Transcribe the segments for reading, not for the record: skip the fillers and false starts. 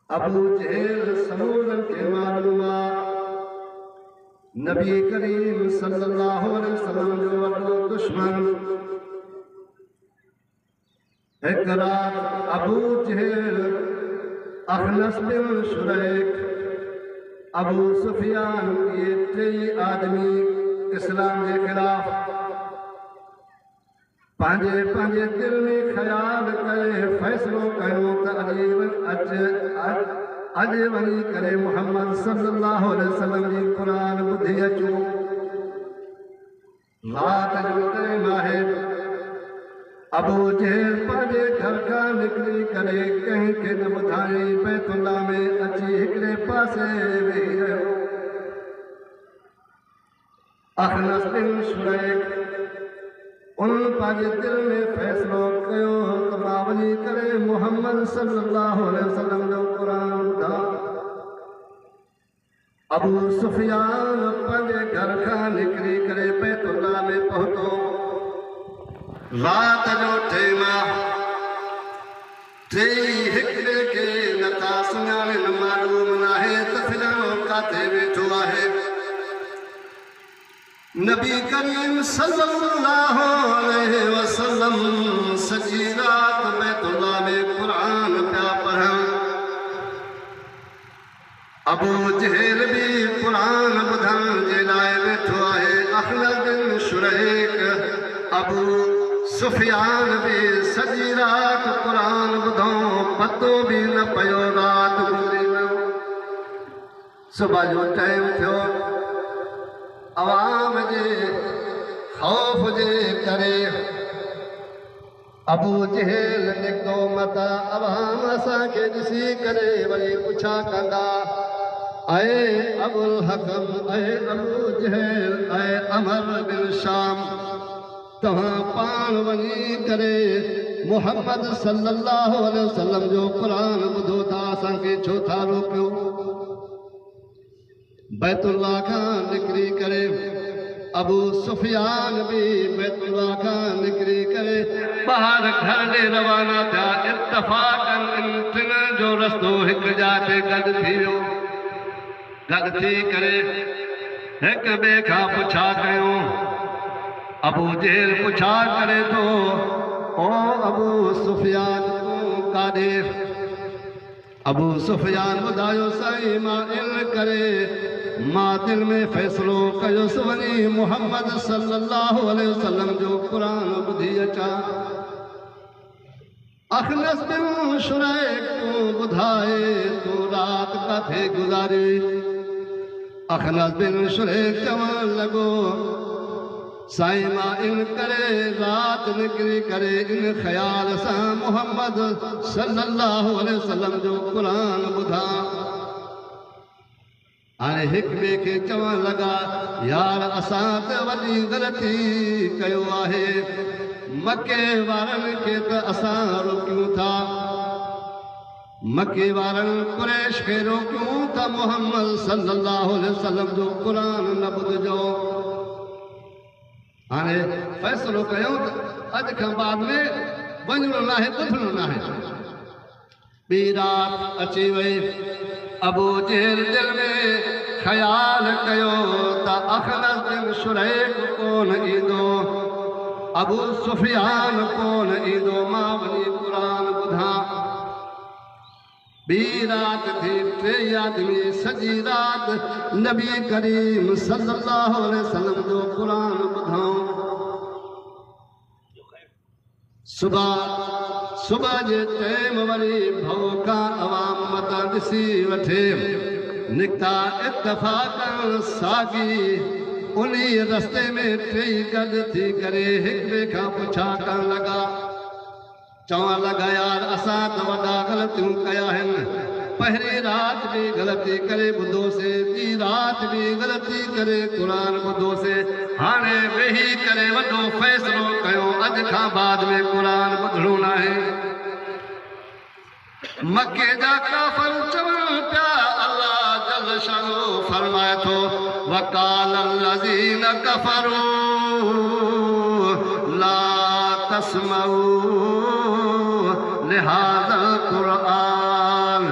अबू जहल समूदन के मालूमा नबी करीम सल्लल्लाहु अलैहि वसल्लम जो वॾो दुश्मन। एक रात अबू जहल, अखनस बिन शुरैक, अबू सुफियान ये टेई आदमी इस्लाम के खिलाफ पांजे पांजे दिल में ख्याल करे फैसलो कयो त अज वही करे मोहम्मद सल्लल्लाहु अलैहि वसल्लम जी कुरान बुधी अचो। रात जो टाइम आहे। अबू जहल पांजे घर का निकली करे कहीं के न ॿुधाई बैतुल्ला में अची हिकड़े पासे वेही रहियो। अखनस बिन शुरैक उन पांजे दिल में फैसलो कयो त मां वञी करे मोहम्मद सल्लल्लाहु अलैहि वसल्लम जो कुरान ॿुधा। अबू सुफियान पांजे घर खां निकरी करे बैतुल्ला में पहुतो। रात जो टाइम टेई हिकड़े के नथा सुञाणनि मालूम नाहे त फिलाणो काथे वेठो आहे। नबी करीम सल्लल्लाहु अलैहि वसल्लम सजी रात बैतुल्ला में कुरान पिया पढ़न। अबू जहल भी कुरान ॿुधण जे लाइ वेठो आहे। अखनस बिन शुरैक, अबू सुफियान भी सजी रात कुरान ॿुधो, पतो भी न पयो रात गुज़री वियो। सुबह जो टाइम थियो। अवाम जे खौफ जे करे अबू जहल निकितो मता। अवाम असांखे ॾिसी करे वरी पुछा कंदा, ऐं अबुल हकम, ऐं अबू जहल, ऐं अमर बिन शाम, तव्हां पाण वञी करे मोहम्मद सल्लल्लाहु अलैहि वसल्लम जो कुरान ॿुधो था, असांखे छो था रोकियो। बैतुल्ला खां निकिरी करे अबू सुफियान भी बैतुल्ला खां निकिरी करे ॿाहिरि घर ॾे रवाना थिया। इत्तफ़ाक़न इन टिनि जो रस्तो हिकु जाइ ते गॾु थी वियो। गॾु थी करे हिक ॿिए खां पुछा कयूं। अबू जहल पुछा करे थो, ओ अबू सुफियान तूं काॾे? अबू सुफियान ॿुधायो, साईं मां इन करे मां दिल में फैसलो कयोसि वञी मोहम्मद सल्लल्लाहु अलैहि वसल्लम जो कुरान ॿुधी अचां। अखनस बिन शुरैक तूं ॿुधाए तूं रात काथे गुज़ारी? अखनस बिन शुरैक चवण लॻो, साईं मां इन करे रात निकिरी करे इन ख़्याल सां मोहम्मद सल्लल्लाहु अलैहि वसल्लम जो कुरान ॿुधा। हाणे हिक ॿिए खे चवण लॻा, यार असां त वॾी ग़लती कयो आहे। मके वारनि खे त असां रोकियूं था, मके वारनि कुरैश खे रोकियूं त मोहम्मद सल्लल्लाहु अलैहि वसल्लम जो कुरान न ॿुधजो। हाणे फ़ैसिलो कयूं त अॼु खां बाद में वञिणो नाहे, ॿुधणो नाहे। ॿी रात अची वई। अबू जहल दिल में ख़्याल कयो त अखनस बिन शुरैक कोन ईंदो, अबू सुफियान कोन ईंदो, मां वञी कुरान ॿुधां। ॿी रात थी। टे आदमी सजी रात नबी करीम सल्लल्लाहु अलैहि वसल्लम जो कुरान ॿुधऊं। सुबह जे टाइम वरी भउ खां अवाम मतां ॾिसी वठे निकिता। इत्तफ़ाक़न साॻी उन्ही रस्ते में टई गॾु थी करे हिक ॿिए खां पुछा करण लॻा। चवण लॻा, यार असां त वॾा ग़लतियूं कया आहिनि। पहिरीं रात भी ग़लती करे ॿुधोसीं, ॿी रात भी ग़लती करे कुरान ॿुधोसीं। हाणे वेही करे वॾो फ़ैसिलो कयो, अॼु खां बाद में कुरान ॿुधणो नाहे। मके जा काफ़िर चवण पिया, अल्लाह जल शानो फरमाए थो, वक़ाल लज़ीन कफ़रू ला तस्मऊ लिहाज़ल क़ुरआन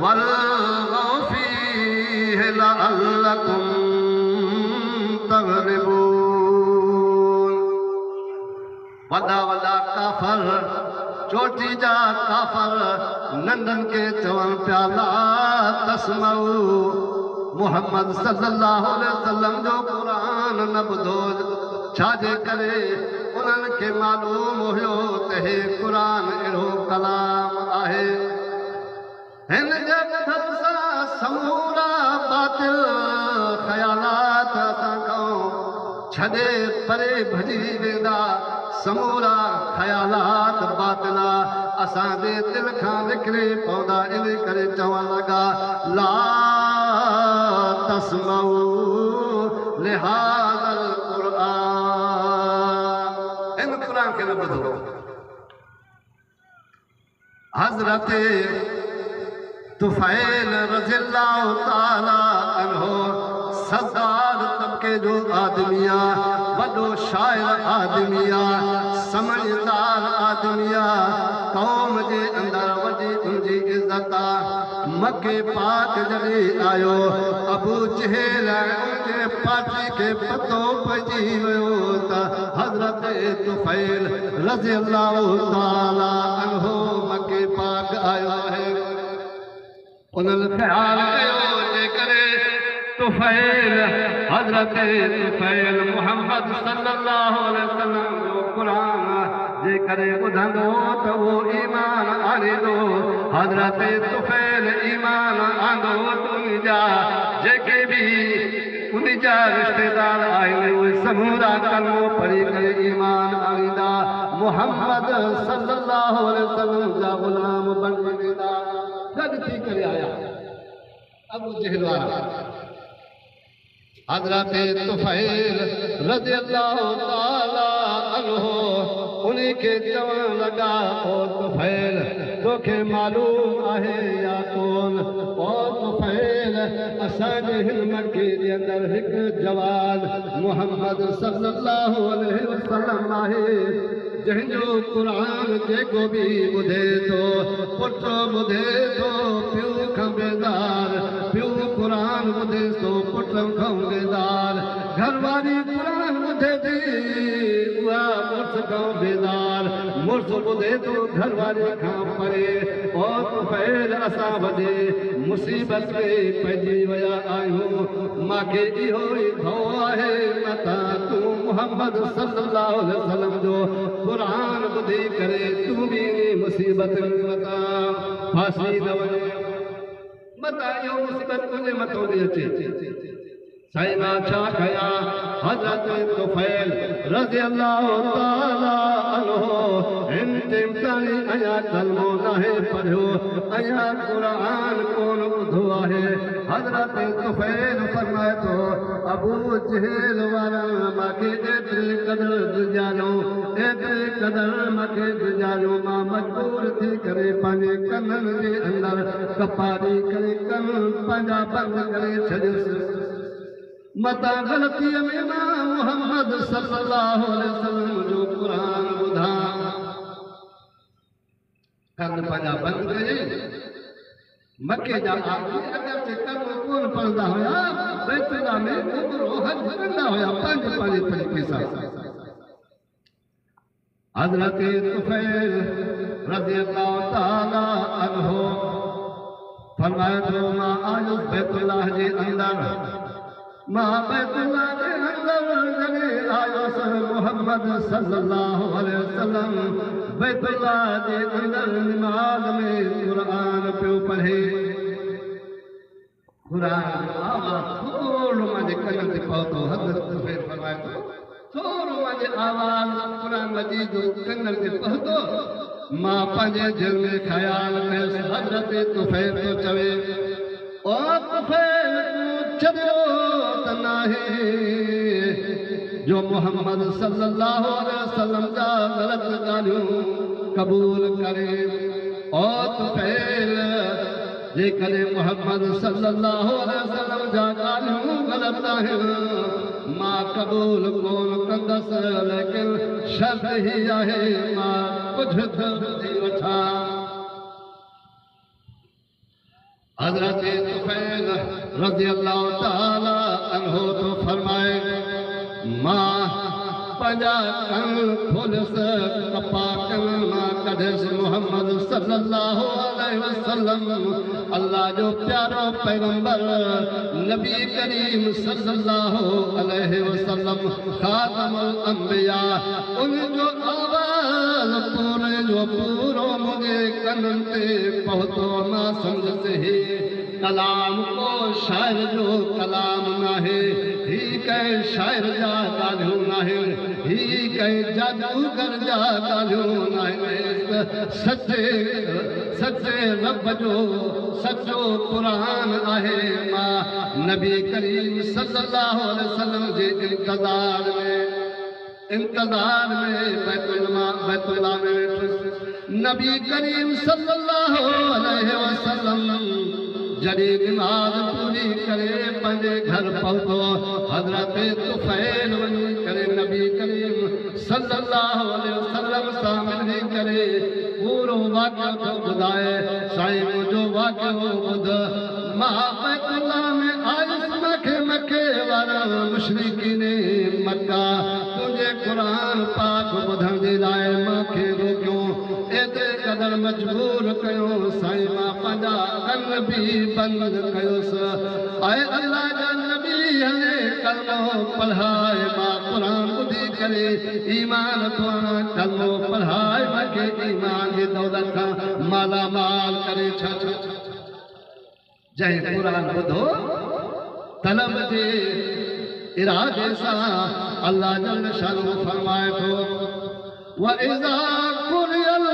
वल्गौ फीहि लअल्लकुम तग़लिबून। वॾा वॾा काफ़र, चोटी जा काफ़र नंढनि खे चवनि पिया ला तस्मऊ मुहम्मद सल्लल्लाहु अलैहि वसल्लम जो क़ुरान न ॿुधो। छाजे करे उन्हनि खे मालूम हुयो त हे क़ुरान अहिड़ो कलाम आहे, हिन जे ॿुधण सां समूरा बातिल ख़यालात असां खां छॾे परे भॼी वेंदा। समूरा ख़यालात बातिला असांजे दिलि खां निकिरे पवंदा। इन करे चवण लॻा ला तस्मऊ लिहाज़ल क़ुरान, इन क़ुरान खे न ॿुधो। हज़रत तुफ़ैल रज़ियल्लाहु ताला अन्हु सरदार तबके जो आदमी आहे, वॾो शाइर आदमी आहे, समझदार आदमी आहे, क़ौम जे अंदरि वॾी उनजी इज़त आहे। मके पाक जॾहिं आयो अबू जहल उनजे पार्टी खे पतो पइजी वियो त हज़रत तुफ़ैल रज़ियल्लाहु ताला अन्हु मके पाक आयो आहे। उन्हनि ख़्याल कयो जेकरे तुफ़ैल हज़रत तुफ़ैल मुहम्मद सल्लल्लाहु अलैहि वसल्लम जो क़ुरान जेकरे ॿुधंदो त उहो ईमान आणींदो। हज़रत तुफ़ैल ईमान आंदो त उनजा जेके बि उनजा रिश्तेदार आहिनि उहे समूरा कलमो पढ़ी करे ईमान आणींदा, मुहम्मद सल्लल्लाहु अलैहि वसल्लम जा ग़ुलाम बणिजी वेंदा। गॾु थी करे आया अबू जहल वारा। हज़रत तुफ़ैल रज़ियल्लाहु ताला अन्हु उन्हीं खे चवण लॻा ओ तुफ़ैल तोखे मालूम आहे या कोन? ओ तुफ़ैल असांजे हिन मके जे अंदरि हिकु जवान मुहम्मद सल्लल्लाहु अलैहि वसल्लम आहे जंहिंजो क़ुरान जेको बि ॿुधे थो पुट ॿुधे थो पियो खां बेज़ार, पियो क़ुरान ॿुधे थो पुट खां बेज़ार, घरवारी क़ुरान ॿुधे थी उहा मुड़ुस खां बेज़ार, मुड़ुस ॿुधे थो घरवारी खां परे। ओ तुफ़ैल असां वॾे मुसीबत में पइजी विया आहियूं, मूंखे इहो ई भउ आहे मथां तूं मुहम्मद सल्लल्लाहु अलैहि वसल्लम जो क़ुरान ॿुधी करे तूं बि मुसीबत में मथां फासी न वञे, मथां इहो मुसीबत तुंहिंजे मथां बि अचे। साईं मां छा कयां? हज़रत तुफ़ैल रज़ियल्लाहु ताला अन्हु हिन ताईं अञा कलमो नाहे पढ़ियो, अञा क़ुरान कोन ॿुधो आहे। हज़रत तुफ़ैल फरमाए थो अबू जहल वारा मूंखे एतिरे क़दुरु गुज़ारियो, एतिरे क़दुरु मूंखे गुज़ारियो, मां मजबूर थी करे पंहिंजे कननि जे अंदरि कपाड़ी करे कन पंहिंजा बंदि करे छॾियुसि। मतां ग़लतीअ में मां मुहम्मद सल्लल्लाहु अलैहि वसल्लम जो क़ुरान ॿुधां, कन पंहिंजा बंदि कजे। मके जा आदमी अगरचे कन कोन पढ़ंदा हुया, बैतुल्लाह में उम्रो हज कंदा हुया पंहिंजे पंहिंजे तरीक़े सां। हज़रत तुफ़ैल रज़ियल्लाहु ताला अन्हु फरमाए थो मां आयुसि बैतुल्लाह जे अंदरि, मां बैतुल्लाह जे अंदरि जॾहिं आयुसि मुहम्मद सल्लल्लाहु अलैहि वसल्लम बैतुल्लाह जे अंदरि निमाज़ में क़ुरान पियो पढ़े। क़ुरान जो आवाज़ थोरो मुंहिंजे कननि ते पहुतो। हज़रत तुफ़ैल फरमाए थो थोरो मुंहिंजे आवाज़ क़ुरान मजीद जो कननि ते पहुतो, मां पंहिंजे दिलि में ख़्यालु कयुसि हज़रत तुफ़ैल थो चवे ओ तुफ़ैल छॾियो त नाहे जो मुहम्मद सल्लल्लाहु अलैहि वसल्लम जा ग़लत ॻाल्हियूं क़बूल करे। ओ तुफ़ैल जेकॾहिं मुहम्मद सल्लल्लाहु अलैहि वसल्लम जा ॻाल्हियूं ग़लत आहिनि मां क़बूल कोन कंदसि, लेकिन शर्त ही आहे मां कुझु थी वठां। हजरत तुफैल रज़ी अल्लाह ताला अन्हो तो फरमाए मां पंजा कन खोलस कपा कन मां कढस मोहम्मद सल्लल्लाहु अलैहि वसल्लम अल्लाह जो प्यारो पैगंबर नबी करीम सल्लल्लाहु अलैहि वसल्लम खातमुल अंबिया उन जो आवाज़ पूरे जो पूरो मुझे कनन ते पहुतो मां समझ से ही कलाम को शायर जो कलाम नाहे ही कहीं शायर जा ॻाल्हियूं नाहे ही कहीं जादूगर जा ॻाल्हियूं नाहे सच्चे सच्चे रब जो सच्चो क़ुरान आहे मां नबी करीम सल्लल्लाहु अलैहि वसल्लम जे इंतज़ार में बैतुल्लाह में वेठुसि नबी करीम सल्लल्लाहु अलैहि वसल्लम जॾहिं नमाज़ पूरी करे पंहिंजे घर पहुतो हज़रत तुफैल वञी करे नबी करीम सल्लल्लाहु अलैहि वसल्लम सां मिली करे पूरो वाक़ियो थो ॿुधाए साईं मुंहिंजो वाक़ियो ॿुध मां बैतुल्लाह में आयुसि मूंखे मके वारा मुशरिकीन मक्का तुंहिंजे क़ुरान पाक ॿुधण जे लाइ मूंखे रोकियो एतिरे क़दुरु मजबूर कयो साईं मां पंहिंजा कन बि बंदि कयोसि ऐं अल्लाह जा नबी हले कलमो पढ़ाए मां क़ुरान ॿुधी करे ईमान थो आणां कलमो पढ़ाए मूंखे ईमान जी दौलत खां मालामाल करे छा जंहिं क़ुरान ॿुधो तलब जे इरादे सां अल्लाह जल शानो फरमाए थो वइज़ा कुरियल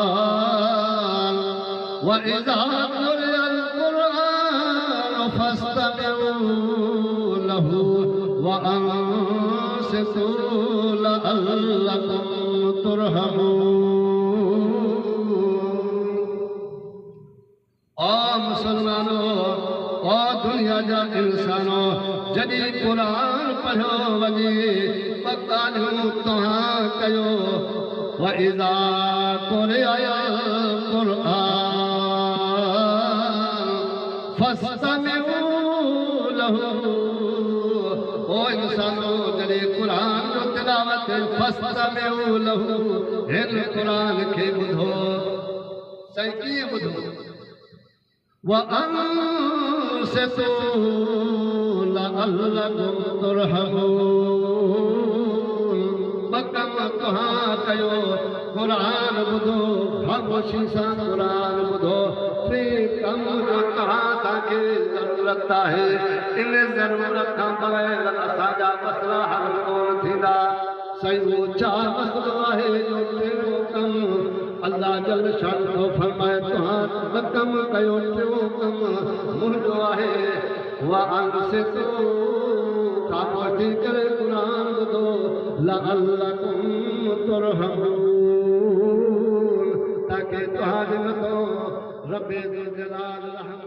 क़ुरआन वइज़ा कुरियल क़ुरआन फस्तमिऊ लहू वअनसितू लअल्लकुम तुरहमून। ओ मुसलमानों ओ दुनिया जा इंसानों जॾहिं क़ुरान पढ़ो वञे ॻाल्हियूं तव्हां कयो वइज़ा कुरियल क़ुरआन फस्तमिऊ लहू ओ इंसानों जॾहिं क़ुरान जो तिलावत फस्तमिऊ लहू हिन क़ुरान खे ॿुधो सही कीअं ॿुधो वअनसितू लअल्लकुम तुरहमून बकम तव्हां कयो क़ुरान ॿुधो ख़ामोशी सां क़ुरान ॿुधो टे कम जो तव्हांखे ज़रूरत आहे इन ज़रूरत खां बग़ैर असांजा मसला हल कोन थींदा सही वो छा मसलो आहे जो टियों कमु अल्लाह जल शान थो फरमाए तव्हां ॿ कम कयो टियों कमु मुंहिंजो आहे वअनसितू ख़ामोशी करे क़ुरान ॿुधो लअल्लकुम तुरहमून ताकि तव्हांजे मथां रब ज़ुल जलाल रहम